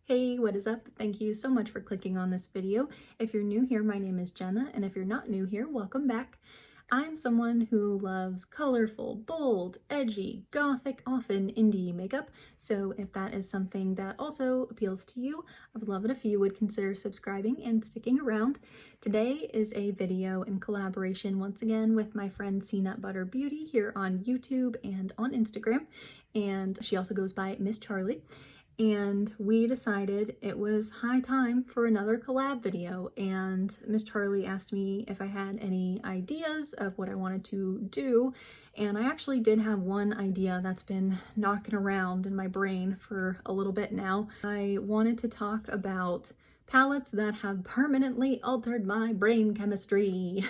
Hey, what is up? Thank you so much for clicking on this video. If you're new here, my name is Jenna, and if you're not new here, welcome back. I'm someone who loves colorful, bold, edgy, gothic, often indie makeup, so if that is something that also appeals to you, I would love it if you would consider subscribing and sticking around. Today is a video in collaboration once again with my friend Cnutbutr Beauty here on YouTube and on Instagram, and she also goes by Miss Charlie. And we decided it was high time for another collab video, and Miss Charlie asked me if I had any ideas of what I wanted to do, and I actually did have one idea that's been knocking around in my brain for a little bit now. I wanted to talk about palettes that have permanently altered my brain chemistry.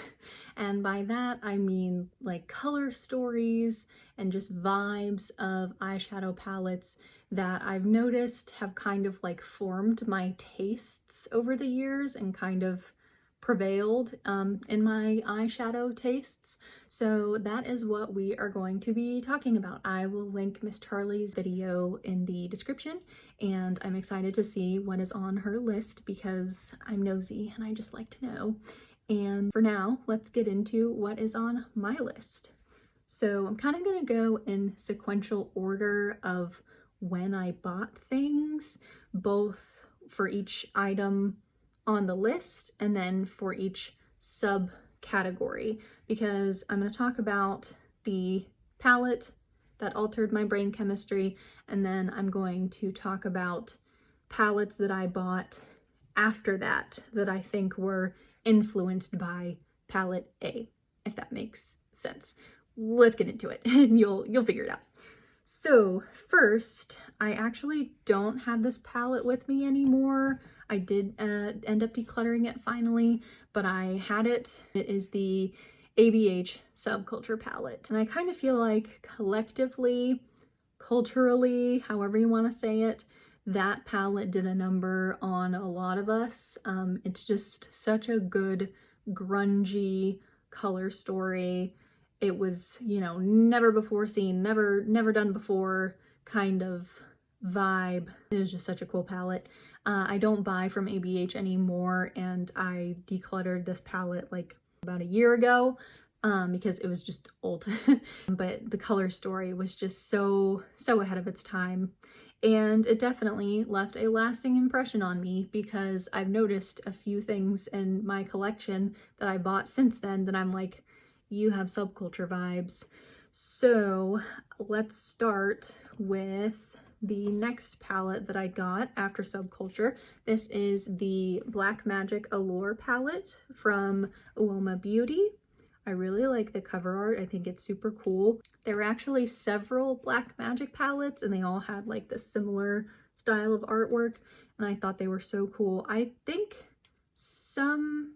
And by that, I mean like color stories and just vibes of eyeshadow palettes that I've noticed have kind of like formed my tastes over the years and kind of prevailed in my eyeshadow tastes. So that is what we are going to be talking about. I will link Miss Charlie's video in the description, and I'm excited to see what is on her list because I'm nosy and I just like to know. And for now, let's get into what is on my list. So I'm kind of going to go in sequential order of when I bought things, both for each item on the list and then for each subcategory, because I'm going to talk about the palette that altered my brain chemistry, and then I'm going to talk about palettes that I bought after that that I think were influenced by palette A, if that makes sense. Let's get into it and you'll figure it out. So first, I actually don't have this palette with me anymore. I did end up decluttering it finally, but I had it. It is the ABH Subculture palette. And I kind of feel like collectively, culturally, however you want to say it, that palette did a number on a lot of us. It's just such a good grungy color story. It was, you know, never before seen, never done before kind of vibe. It was just such a cool palette. I don't buy from ABH anymore, and I decluttered this palette like about a year ago because it was just old. But the color story was just so ahead of its time. And it definitely left a lasting impression on me because I've noticed a few things in my collection that I bought since then that I'm like, you have subculture vibes. So let's start with the next palette that I got after Subculture. This is the Black Magic Allure palette from Uoma Beauty. I really like the cover art. I think it's super cool. There were actually several Black Magic palettes and they all had like this similar style of artwork, and I thought they were so cool. I think some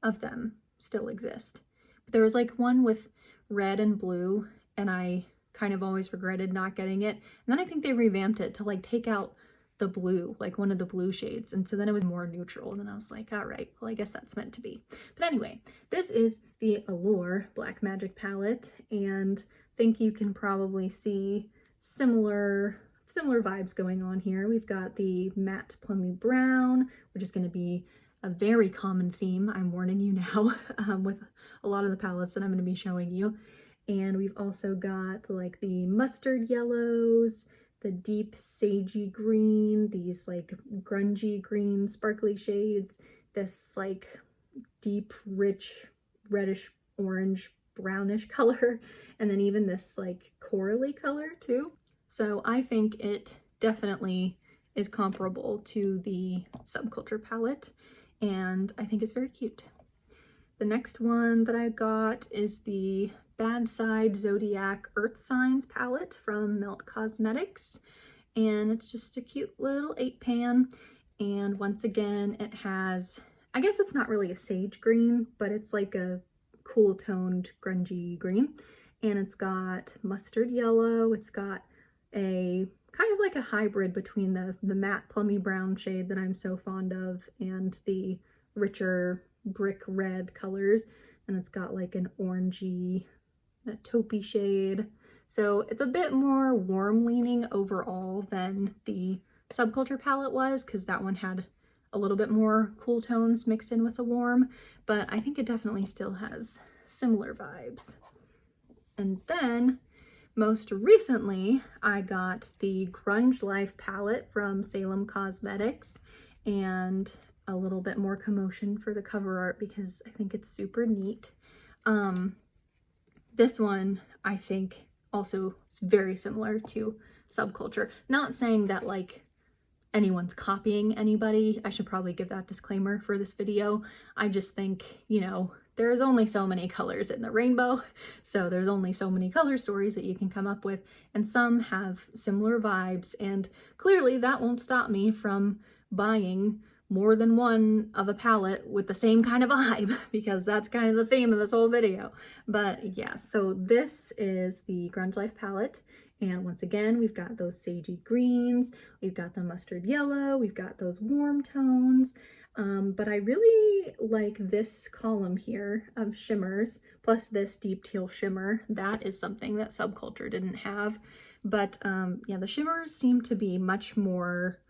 of them still exist. But there was like one with red and blue, and I kind of always regretted not getting it. And then I think they revamped it to like take out the blue, like one of the blue shades. And so then it was more neutral. And then I was like, all right, well, I guess that's meant to be. But anyway, this is the Allure Black Magic palette. And I think you can probably see similar vibes going on here. We've got the matte plummy brown, which is going to be a very common theme, I'm warning you now, with a lot of the palettes that I'm going to be showing you. And we've also got like the mustard yellows, the deep sagey green, these like grungy green sparkly shades, this like deep rich reddish orange brownish color, and then even this like corally color too. So I think it definitely is comparable to the Subculture palette, and I think it's very cute. The next one that I got is the Bad Side Zodiac Earth Signs palette from Melt Cosmetics, and it's just a cute little 8-pan, and once again it has, I guess it's not really a sage green, but it's like a cool toned grungy green, and it's got mustard yellow, it's got a kind of like a hybrid between the matte plummy brown shade that I'm so fond of and the richer brick red colors, and it's got like an orangey, a taupey shade. So it's a bit more warm leaning overall than the Subculture palette was, because that one had a little bit more cool tones mixed in with the warm, but I think it definitely still has similar vibes. And then most recently, I got the Grunge Life palette from Salem Cosmetics, and a little bit more commotion for the cover art because I think it's super neat. This one, I think, also is very similar to Subculture. Not saying that like anyone's copying anybody. I should probably give that disclaimer for this video. I just think, you know, there's only so many colors in the rainbow, so there's only so many color stories that you can come up with, and some have similar vibes, and clearly that won't stop me from buying more than one of a palette with the same kind of vibe, because that's kind of the theme of this whole video. But yeah, so this is the Grunge Life palette, and once again, we've got those sagey greens, we've got the mustard yellow, we've got those warm tones, but I really like this column here of shimmers, plus this deep teal shimmer. That is something that Subculture didn't have. But yeah, the shimmers seem to be much more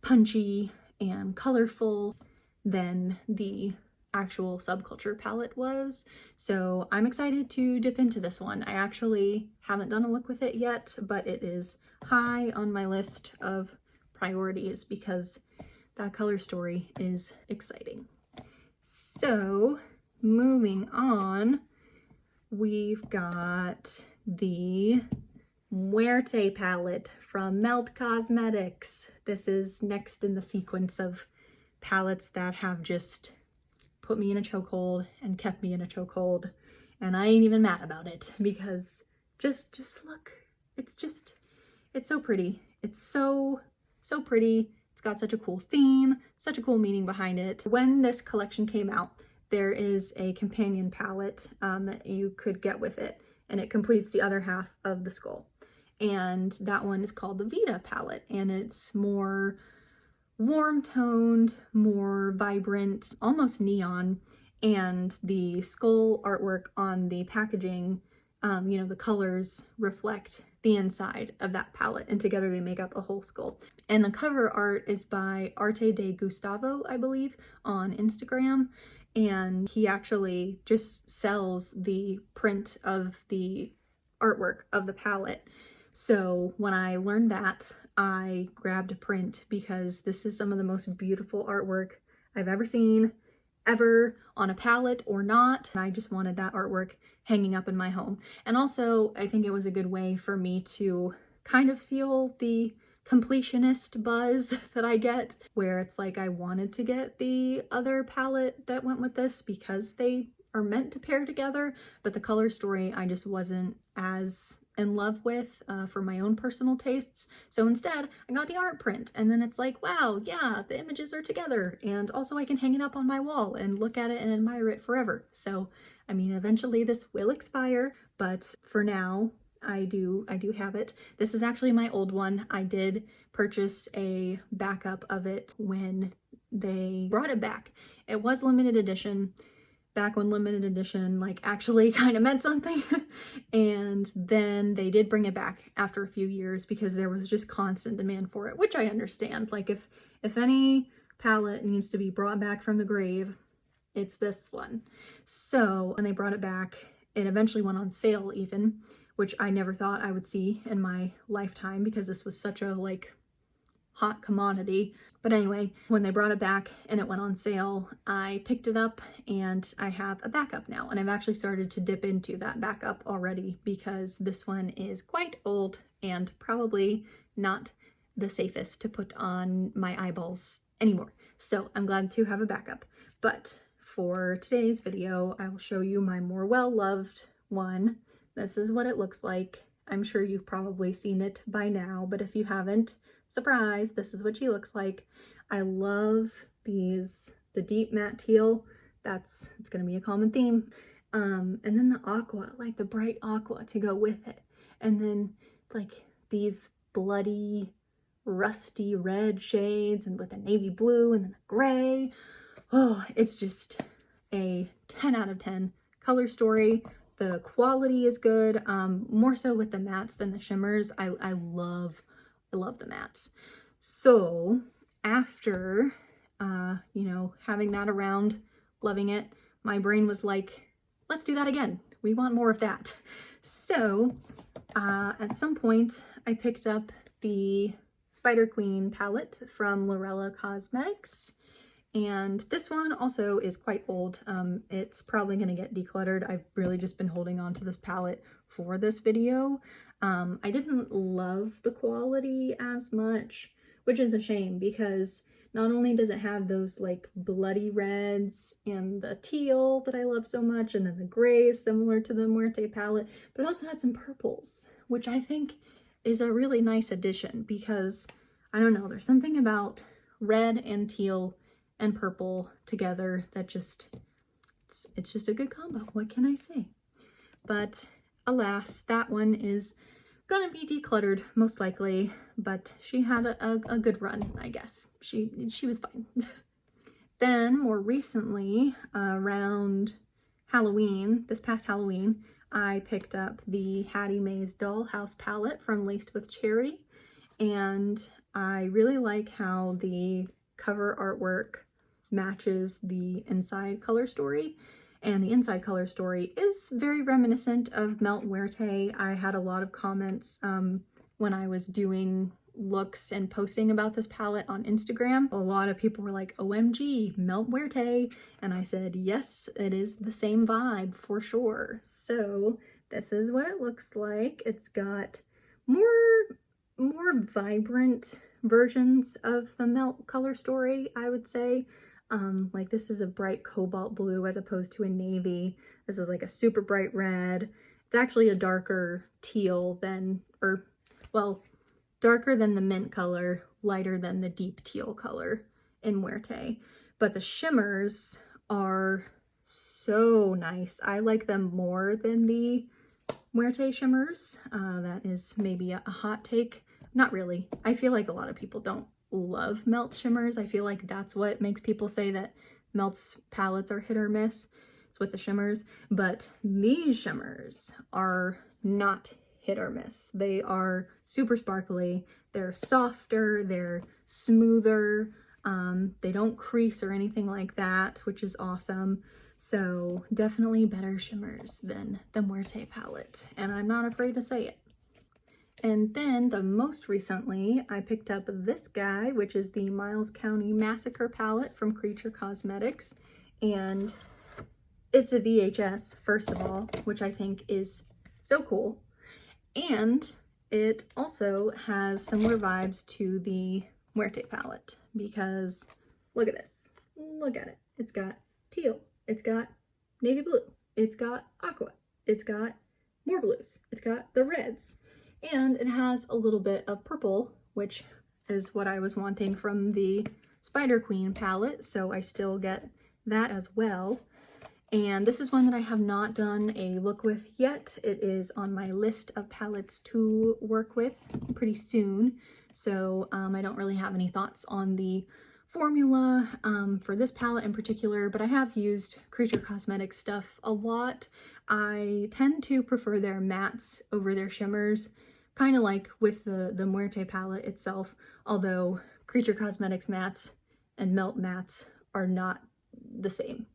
punchy and colorful than the actual Subculture palette was. So I'm excited to dip into this one. I actually haven't done a look with it yet, but it is high on my list of priorities because that color story is exciting. So moving on, we've got the Muerte palette from Melt Cosmetics. This is next in the sequence of palettes that have just put me in a chokehold and kept me in a chokehold, and I ain't even mad about it because just look, it's so pretty. It's so pretty. It's got such a cool theme, such a cool meaning behind it. When this collection came out, there is a companion palette that you could get with it, and it completes the other half of the skull. And that one is called the Vita palette, and it's more warm toned, more vibrant, almost neon, and the skull artwork on the packaging, you know, the colors reflect the inside of that palette, and together they make up a whole skull. And the cover art is by Arte de Gustavo, I believe, on Instagram, and he actually just sells the print of the artwork of the palette. So when I learned that, I grabbed a print because this is some of the most beautiful artwork I've ever seen, ever, on a palette or not. And I just wanted that artwork hanging up in my home. And also, I think it was a good way for me to kind of feel the completionist buzz that I get, where it's like I wanted to get the other palette that went with this because they are meant to pair together, but the color story I just wasn't as in love with for my own personal tastes. So instead, I got the art print, and then it's like, wow, yeah, the images are together, and also I can hang it up on my wall and look at it and admire it forever. So, I mean, eventually this will expire, but for now, I do have it. This is actually my old one. I did purchase a backup of it when they brought it back. It was limited edition, back when limited edition like actually kind of meant something. And then they did bring it back after a few years because there was just constant demand for it, which I understand. Like if any palette needs to be brought back from the grave, it's this one. So when they brought it back, it eventually went on sale even, which I never thought I would see in my lifetime because this was such a like hot commodity. But anyway, when they brought it back and it went on sale, I picked it up and I have a backup now. And I've actually started to dip into that backup already because this one is quite old and probably not the safest to put on my eyeballs anymore. So I'm glad to have a backup. But for today's video, I will show you my more well-loved one. This is what it looks like. I'm sure you've probably seen it by now, but if you haven't, surprise, this is what she looks like. I love these, the deep matte teal. It's gonna be a common theme. And then the aqua, like the bright aqua to go with it. And then like these bloody, rusty red shades and with the navy blue and then the gray. Oh, it's just a 10 out of 10 color story. The quality is good, more so with the mattes than the shimmers. I love the mattes. So after, you know, having that around, loving it, my brain was like, let's do that again. We want more of that. So at some point I picked up the Spider Queen palette from Lurella Cosmetics. And this one also is quite old. It's probably going to get decluttered. I've really just been holding on to this palette for this video. I didn't love the quality as much, which is a shame because not only does it have those like bloody reds and the teal that I love so much, and then the grays similar to the Muerte palette, but it also had some purples, which I think is a really nice addition because, I don't know, there's something about red and teal and purple together that just, it's just a good combo. What can I say? But alas, that one is gonna be decluttered most likely, but she had a good run, I guess. She was fine. Then more recently, around Halloween, this past Halloween, I picked up the Hattie Mae's Dollhouse palette from Laced with Cherry, and I really like how the cover artwork matches the inside color story. And the inside color story is very reminiscent of Melt Muerte. I had a lot of comments when I was doing looks and posting about this palette on Instagram. A lot of people were like, OMG, Melt Muerte. And I said, yes, it is the same vibe for sure. So this is what it looks like. It's got more vibrant versions of the Melt color story, I would say. Like this is a bright cobalt blue as opposed to a navy. This is like a super bright red. It's actually a darker teal than, or well, darker than the mint color, lighter than the deep teal color in Muerte. But the shimmers are so nice. I like them more than the Muerte shimmers. That is maybe a hot take. Not really. I feel like a lot of people don't love Melt shimmers. I feel like that's what makes people say that Melt's palettes are hit or miss. It's with the shimmers, but these shimmers are not hit or miss. They are super sparkly. They're softer, they're smoother. They don't crease or anything like that, which is awesome. So definitely better shimmers than the Muerte palette, and I'm not afraid to say it. And then the most recently, I picked up this guy, which is the Miles County Massacre palette from Creature Cosmetics. And it's a VHS, first of all, which I think is so cool. And it also has similar vibes to the Muerte palette because look at this. Look at it. It's got teal. It's got navy blue. It's got aqua. It's got more blues. It's got the reds. And it has a little bit of purple, which is what I was wanting from the Spider Queen palette, so I still get that as well. And this is one that I have not done a look with yet. It is on my list of palettes to work with pretty soon, so I don't really have any thoughts on the formula for this palette in particular, but I have used Creature Cosmetics stuff a lot. I tend to prefer their mattes over their shimmers, kind of like with the Muerte palette itself, although Creature Cosmetics mattes and Melt mattes are not the same.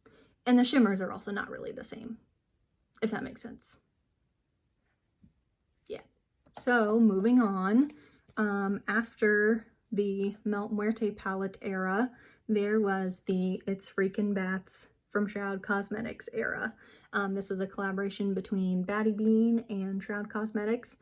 And the shimmers are also not really the same, if that makes sense. Yeah. So moving on, after the Melt Muerte palette era, there was the It's Freakin' Bats from Shroud Cosmetics era. This was a collaboration between Batty Bean and Shroud Cosmetics.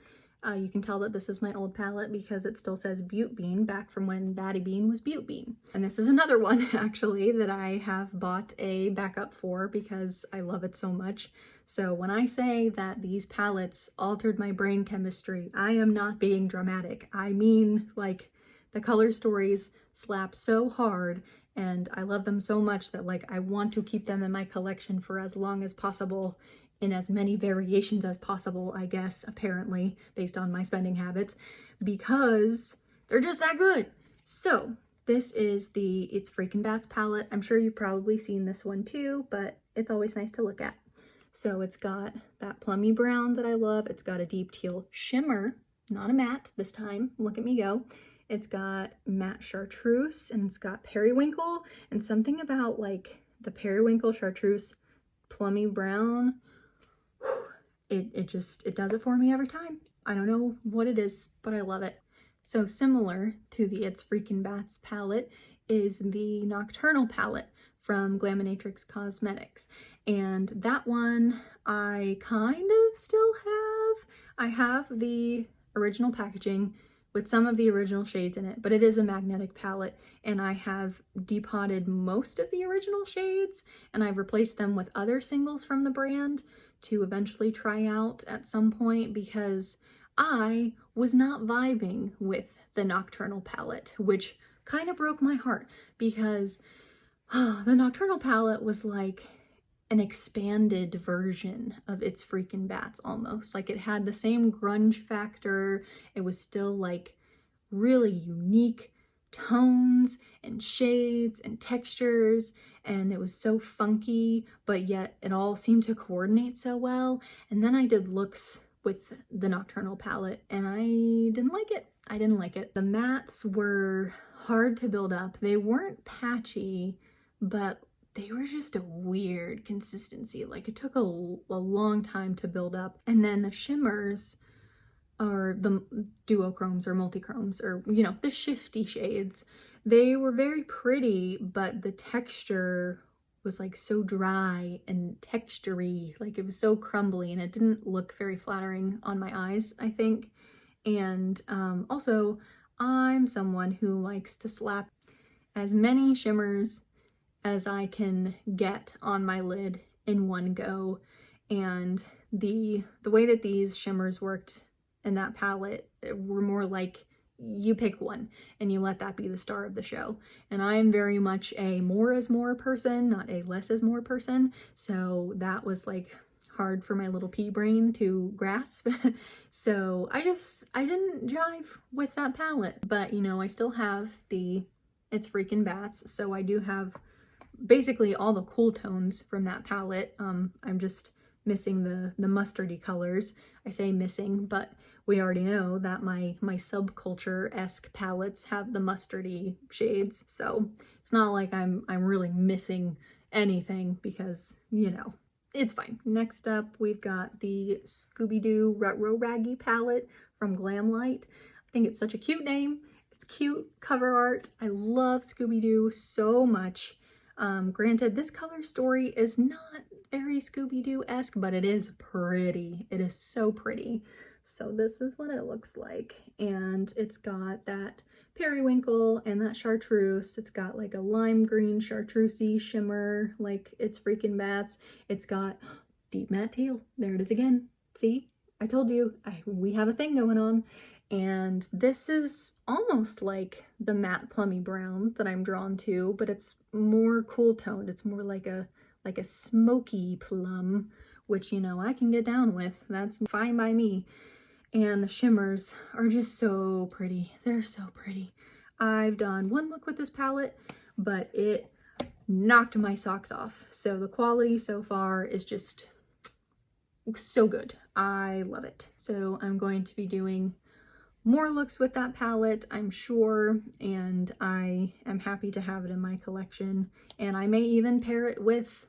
You can tell that this is my old palette because it still says Butte Bean, back from when Batty Bean was Butte Bean. And this is another one, actually, that I have bought a backup for because I love it so much. So when I say that these palettes altered my brain chemistry, I am not being dramatic. I mean, like, the color stories slap so hard, and I love them so much that, like, I want to keep them in my collection for as long as possible, in as many variations as possible, I guess, apparently, based on my spending habits, because they're just that good. So this is the It's Freakin' Bats palette. I'm sure you've probably seen this one too, but it's always nice to look at. So it's got that plummy brown that I love. It's got a deep teal shimmer, not a matte this time. Look at me go. It's got matte chartreuse, and it's got periwinkle, and something about like the periwinkle chartreuse plummy brown. It does it for me every time. I don't know what it is, but I love it. So similar to the It's Freakin' Bats palette is the Nocturnal palette from Glaminatrix Cosmetics. And that one I kind of still have. I have the original packaging with some of the original shades in it, but it is a magnetic palette, and I have depotted most of the original shades, and I've replaced them with other singles from the brand to eventually try out at some point, because I was not vibing with the Nocturnal palette, which kind of broke my heart, because the Nocturnal palette was like an expanded version of It's Freakin' Bats almost. Like, it had the same grunge factor. It was still like really unique tones and shades and textures, and it was so funky, but yet it all seemed to coordinate so well. And then I did looks with the Nocturnal palette, and I didn't like it. I didn't like it. The mattes were hard to build up. They weren't patchy, but they were just a weird consistency. Like, it took a long time to build up. And then the shimmers, or the duochromes or multichromes, or, you know, the shifty shades, they were very pretty, but the texture was like so dry and textury. Like, it was so crumbly, and it didn't look very flattering on my eyes, I think. And also, I'm someone who likes to slap as many shimmers as I can get on my lid in one go. And the way that these shimmers worked in that palette were more like you pick one and you let that be the star of the show. And I'm very much a more is more person, not a less is more person. So that was like hard for my little pea brain to grasp. So I didn't jive with that palette. But, you know, I still have the It's Freakin' Bats, so I do have basically all the cool tones from that palette. I'm just missing the mustardy colors. I say missing, but we already know that my Subculture-esque palettes have the mustardy shades, so it's not like I'm really missing anything, because, you know, it's fine. Next up, we've got the Scooby-Doo Retro Raggy palette from Glamlite. I think it's such a cute name. It's cute cover art. I love Scooby-Doo so much. Granted, this color story is not very Scooby-Doo-esque, but it is pretty. It is so pretty. So this is what it looks like. And it's got that periwinkle and that chartreuse. It's got like a lime green chartreusey shimmer, like It's Freakin' Bats. It's got deep matte teal. There it is again. See? I told you, we have a thing going on. And this is almost like the matte plummy brown that I'm drawn to, but it's more cool toned. It's more like a smoky plum, which, you know, I can get down with. That's fine by me. And the shimmers are just so pretty. They're so pretty. I've done one look with this palette, but it knocked my socks off. So the quality so far is just so good. I love it. So I'm going to be doing more looks with that palette, I'm sure, and I am happy to have it in my collection. And I may even pair it with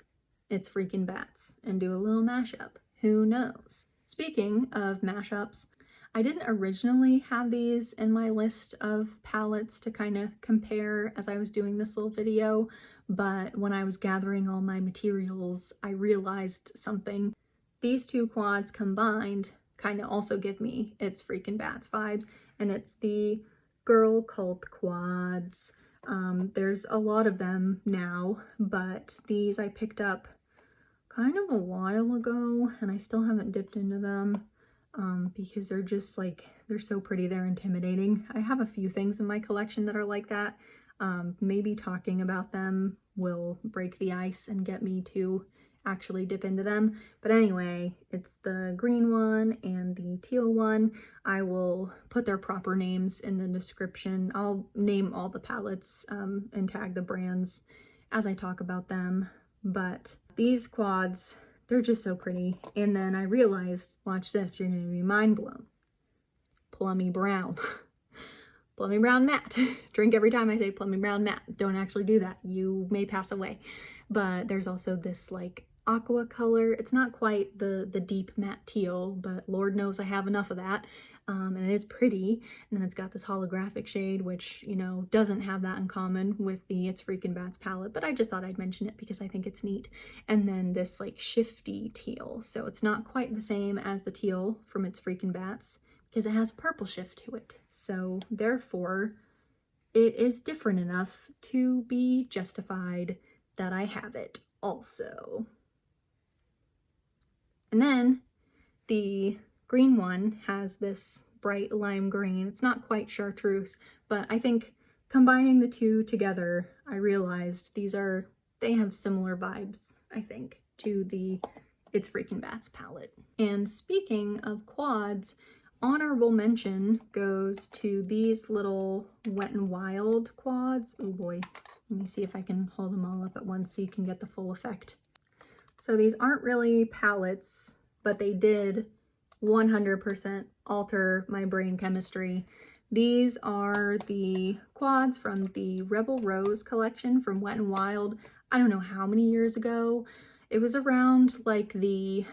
It's Freakin' Bats and do a little mashup. Who knows? Speaking of mashups, I didn't originally have these in my list of palettes to kind of compare as I was doing this little video, but when I was gathering all my materials, I realized something. These two quads combined kind of also give me It's Freakin' Bats vibes, and it's the GirlCult quads. There's a lot of them now, but these I picked up kind of a while ago, and I still haven't dipped into them because they're just like, they're so pretty, they're intimidating. I have a few things in my collection that are like that. Maybe talking about them will break the ice and get me to actually dip into them. But anyway, it's the green one and the teal one. I will put their proper names in the description. I'll name all the palettes and tag the brands as I talk about them. But these quads, they're just so pretty. And then I realized, watch this, you're gonna be mind blown. Plummy brown. Plummy Brown Matte. Drink every time I say Plummy Brown Matte. Don't actually do that. You may pass away. But there's also this like aqua color. It's not quite the deep matte teal, but Lord knows I have enough of that. And it is pretty. And then it's got this holographic shade, which, you know, doesn't have that in common with the It's Freakin' Bats palette, but I just thought I'd mention it because I think it's neat. And then this like shifty teal. So it's not quite the same as the teal from It's Freakin' Bats because it has a purple shift to it. So therefore, it is different enough to be justified that I have it also. And then the green one has this bright lime green. It's not quite chartreuse, but I think combining the two together, I realized they have similar vibes, I think, to the It's Freakin' Bats palette. And speaking of quads, honorable mention goes to these little Wet n Wild quads. Oh boy, let me see if I can hold them all up at once so you can get the full effect. So these aren't really palettes, but they did 100% alter my brain chemistry. These are the quads from the Rebel Rose collection from Wet n Wild. I don't know how many years ago. It was around like the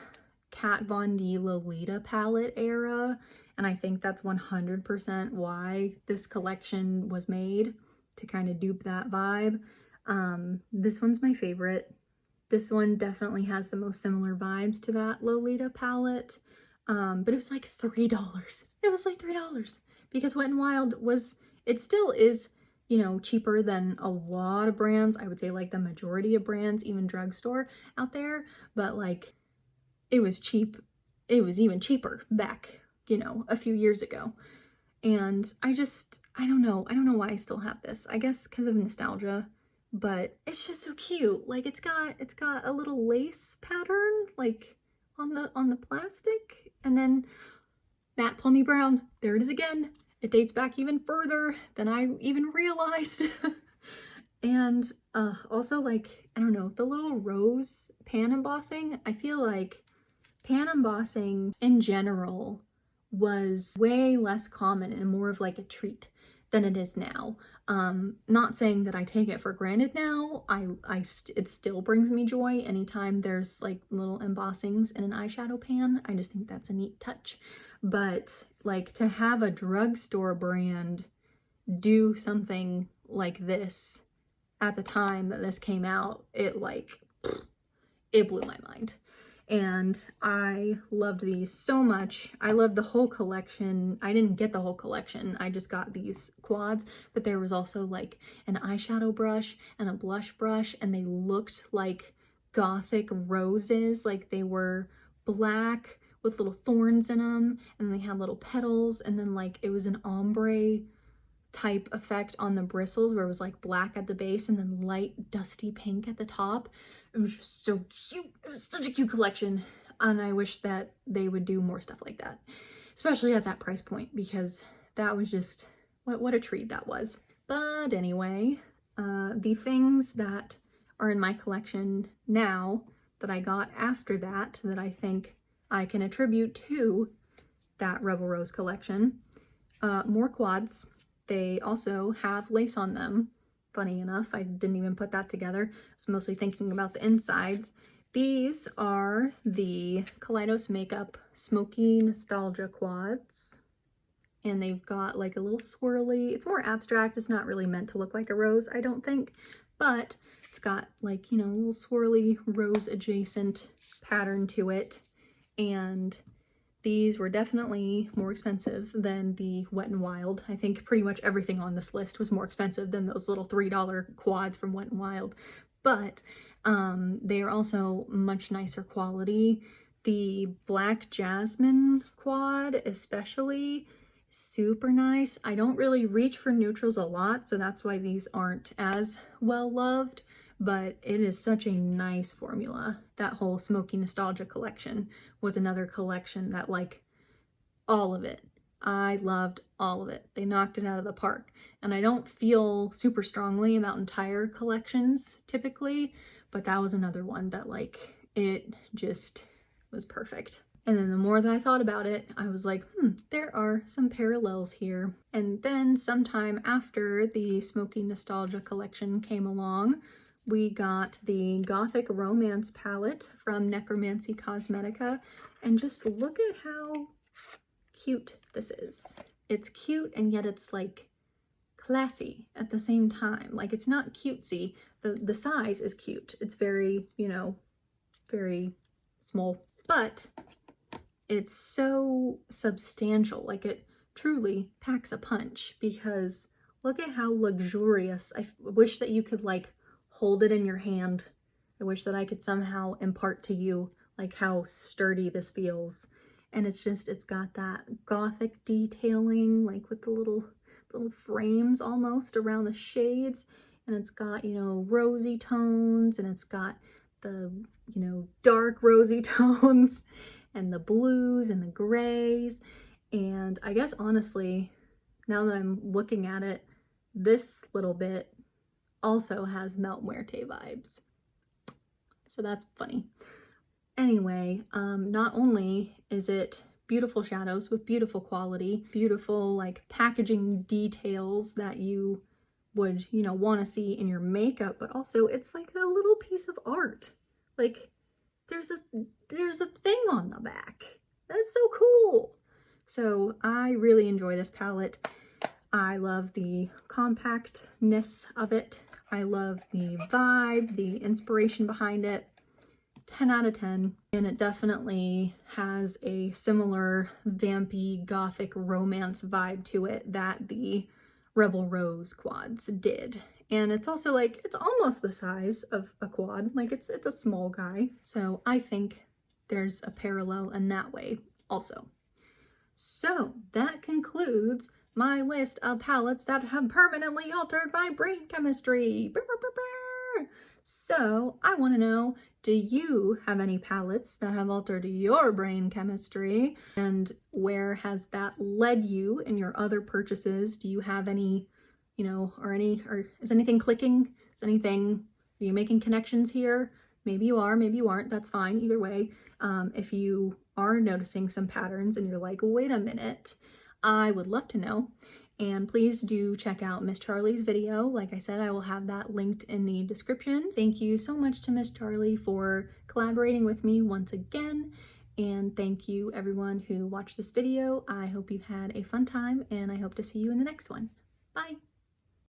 Kat Von D Lolita palette era, and I think that's 100% why this collection was made, to kind of dupe that vibe. This one's my favorite. This one definitely has the most similar vibes to that Lolita palette. But it was like $3. It was like $3 because Wet n Wild it still is, you know, cheaper than a lot of brands. I would say like the majority of brands, even drugstore out there, but like it was cheap. It was even cheaper back, you know, a few years ago. And I don't know why I still have this. I guess because of nostalgia, but it's just so cute. Like it's got a little lace pattern like on the plastic, and then that plummy brown, there it is again. It dates back even further than I even realized. And also, like, I don't know, the little rose pan embossing, I feel like pan embossing in general was way less common and more of like a treat than it is now. Not saying that I take it for granted now. It still brings me joy anytime there's like little embossings in an eyeshadow pan. I just think that's a neat touch. But like to have a drugstore brand do something like this at the time that this came out, it blew my mind. And I loved these so much. I loved the whole collection. I didn't get the whole collection. I just got these quads, but there was also like an eyeshadow brush and a blush brush, and they looked like gothic roses. Like they were black with little thorns in them, and they had little petals, and then like it was an ombre type effect on the bristles where it was like black at the base and then light dusty pink at the top. It was just so cute. It was such a cute collection, and I wish that they would do more stuff like that, especially at that price point, because that was just what a treat that was. But anyway, the things that are in my collection now that I got after that I think I can attribute to that Rebel Rose collection. More quads. They also have lace on them. Funny enough, I didn't even put that together. I was mostly thinking about the insides. These are the Kaleidos Makeup Smoky Nostalgia quads. And they've got like a little swirly, it's more abstract. It's not really meant to look like a rose, I don't think. But it's got like, you know, a little swirly rose adjacent pattern to it. And these were definitely more expensive than the Wet n Wild. I think pretty much everything on this list was more expensive than those little $3 quads from Wet n Wild. But they are also much nicer quality. The Black Jasmine quad especially, super nice. I don't really reach for neutrals a lot, so that's why these aren't as well loved. But it is such a nice formula. That whole Smoky Nostalgia collection was another collection that, like, all of it. I loved all of it. They knocked it out of the park. And I don't feel super strongly about entire collections typically, but that was another one that, like, it just was perfect. And then the more that I thought about it, I was like, there are some parallels here. And then sometime after the Smoky Nostalgia collection came along, we got the Gothic Romance palette from Necromancy Cosmetica. And just look at how cute this is. It's cute and yet it's like classy at the same time. Like it's not cutesy. The size is cute. It's very, you know, very small. But it's so substantial, like it truly packs a punch, because look at how luxurious. I wish that you could like hold it in your hand. I wish that I could somehow impart to you like how sturdy this feels. And it's got that gothic detailing, like with the little frames almost around the shades. And it's got, you know, rosy tones, and it's got the, you know, dark rosy tones, and the blues and the grays. And I guess honestly, now that I'm looking at it, this little bit also has Muerte vibes. So that's funny. Anyway, not only is it beautiful shadows with beautiful quality, beautiful like packaging details that you would, you know, want to see in your makeup, but also it's like a little piece of art. Like there's a thing on the back. That's so cool. So I really enjoy this palette. I love the compactness of it. I love the vibe, the inspiration behind it. 10 out of 10. And it definitely has a similar vampy gothic romance vibe to it that the Rebel Rose quads did. And it's also like, it's almost the size of a quad. Like it's a small guy. So I think there's a parallel in that way also. So that concludes my list of palettes that have permanently altered my brain chemistry. So I want to know, do you have any palettes that have altered your brain chemistry? And where has that led you in your other purchases? Do you have any, you know, or is anything clicking? Are you making connections here? Maybe you are, maybe you aren't, that's fine, either way. If you are noticing some patterns and you're like, wait a minute, I would love to know. And please do check out Miss Charlie's video. Like I said, I will have that linked in the description. Thank you so much to Miss Charlie for collaborating with me once again. And thank you everyone who watched this video. I hope you've had a fun time, and I hope to see you in the next one. Bye!